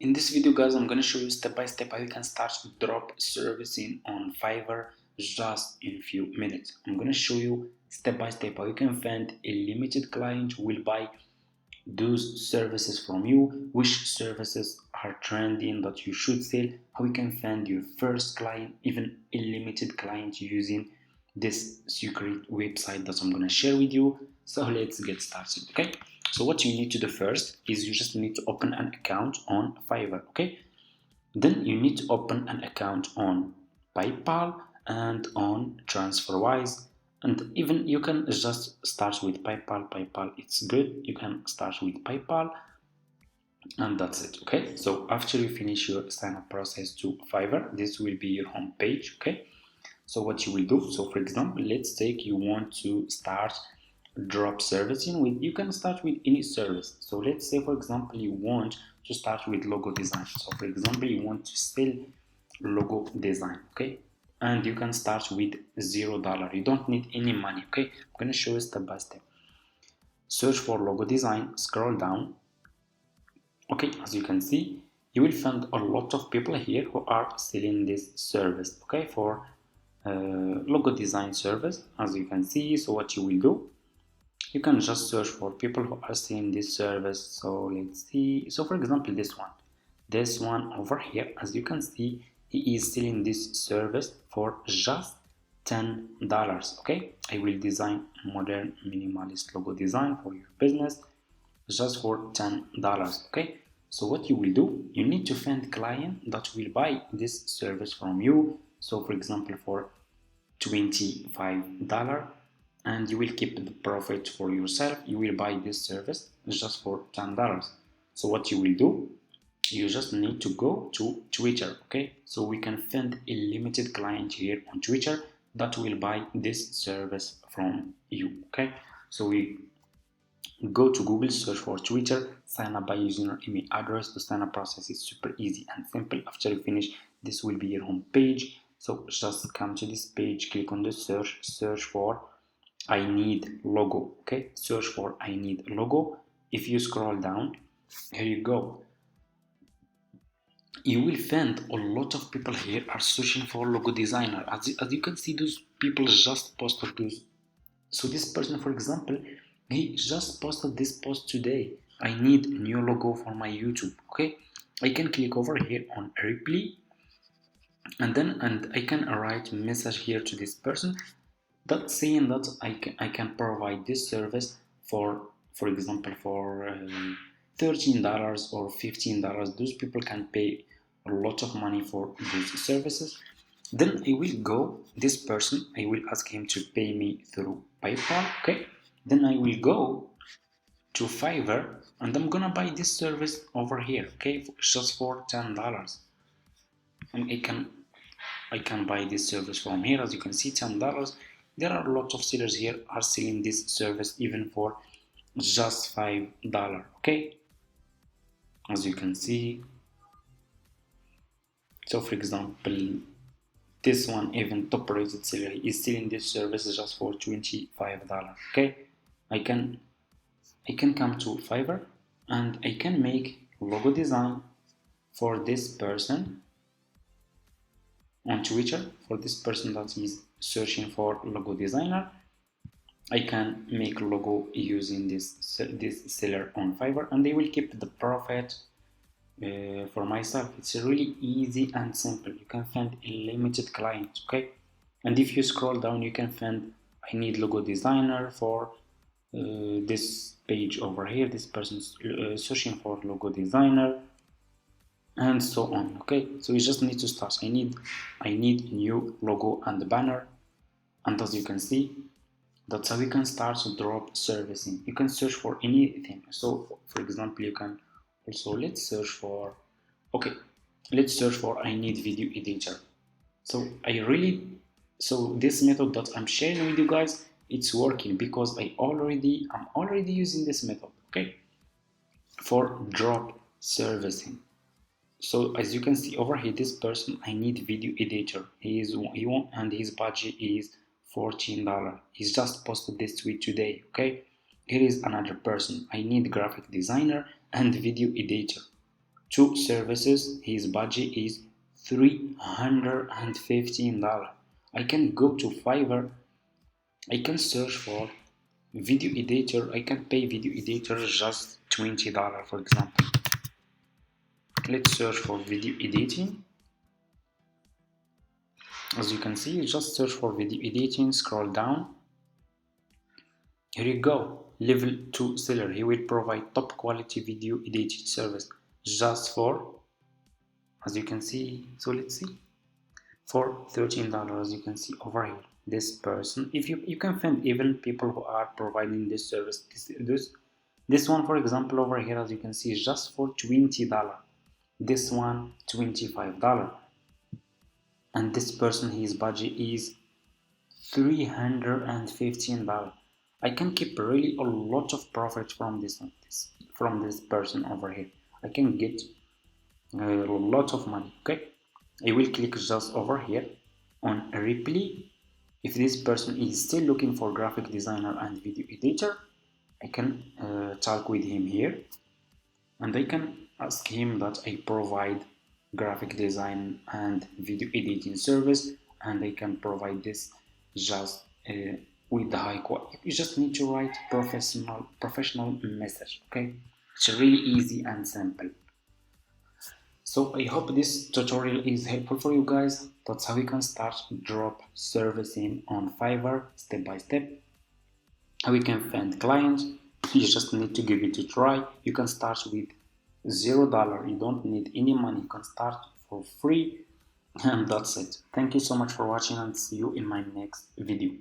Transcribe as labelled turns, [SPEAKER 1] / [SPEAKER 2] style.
[SPEAKER 1] In this video guys, I'm gonna show you step by step how you can start drop servicing on Fiverr just in few minutes. I'm gonna show you step by step how you can find a limited client who will buy those services from you, which services are trending that you should sell, how you can find your first client, even a limited client using this secret website that I'm gonna share with you. So let's get started, okay? So what you need to do first is you just need to open an account on Fiverr, okay? Then you need to open an account on PayPal and on TransferWise, and even you can just start with PayPal. PayPal, it's good. You can start with PayPal, and that's it. Okay. So after you finish your sign up process to Fiverr, this will be your home page. Okay. So what you will do, so for example, let's take you want to start drop servicing with, you can start with any service. So let's say for example you want to start with logo design. So for example you want to sell logo design, okay, and you can start with $0. You don't need any money, okay. I'm going to show you step by step. Search for logo design, scroll down. Okay, as you can see, you will find a lot of people here who are selling this service, okay, for logo design service, as you can see. So what you will do, you can just search for people who are selling this service. So let's see. So for example, this one over here, as you can see, he is selling this service for just $10. Okay, I will design modern minimalist logo design for your business just for $10. Okay, so what you will do, you need to find client that will buy this service from you. So for example, for $25, and you will keep the profit for yourself. You will buy this service just for $10. So what you will do, you just need to go to Twitter, okay? So we can find a limited client here on Twitter that will buy this service from you, okay? So we go to Google, search for Twitter, sign up by using your email address. The sign up process is super easy and simple. After you finish, this will be your home page. So just come to this page, click on the search for I need logo, okay? Search for I need logo. If you scroll down, here you go. You will find a lot of people here are searching for logo designer. As you can see, those people just posted those. So this person, for example, he just posted this post today. I need new logo for my YouTube, okay? I can click over here on reply, and I can write message here to this person that saying that I can provide this service for example for $13 or $15. Those people can pay a lot of money for those services. Then I will go this person, I will ask him to pay me through PayPal, okay. Then I will go to Fiverr and I'm gonna buy this service over here, okay, just for $10. And I can buy this service from here. As you can see, $10. There are a lot of sellers here are selling this service even for just $5, okay. As you can see, so for example, this one, even top rated seller, is selling this service just for $25, okay. I can come to Fiverr and I can make logo design for this person on Twitter. For this person that is searching for logo designer, I can make logo using this seller on Fiverr, and they will keep the profit for myself. It's really easy and simple. You can find a limited client, okay. And if you scroll down, you can find I need logo designer for this page over here. This person's searching for logo designer, and so on, okay. So you just need to start. I need new logo and banner, and as you can see, that's how you can start to drop servicing. You can search for anything. So for example, you can also, okay, let's search for I need video editor. So so this method that I'm sharing with you guys, it's working because I'm already using this method, okay, for drop servicing. So as you can see over here, this person, I need video editor. He want, and his budget is $14. He's just posted this tweet today, okay. Here is another person, I need graphic designer and video editor, 2 services. His budget is $315. I can go to Fiverr. I can search for video editor. I can pay video editor just $20, for example. Let's search for video editing. As you can see, you just search for video editing, scroll down. Here you go, level 2 seller. He will provide top quality video editing service just for, as you can see, so let's see, for $13. You can see over here, this person, if you can find even people who are providing this service. This one, for example, over here, as you can see, is just for $20. This one, $25. And this person, his budget is $315. I can keep really a lot of profit from this person over here. I can get a lot of money. Okay, I will click just over here on reply. If this person is still looking for graphic designer and video editor, I can talk with him here, and I can ask him that I provide graphic design and video editing service, and I can provide this just with the high quality. You just need to write professional message. Okay, it's really easy and simple. So I hope this tutorial is helpful for you guys. That's how you can start drop servicing on Fiverr step by step. How you can find clients. You just need to give it a try. You can start with $0. You don't need any money. You can start for free, and that's it. Thank you so much for watching, and see you in my next video.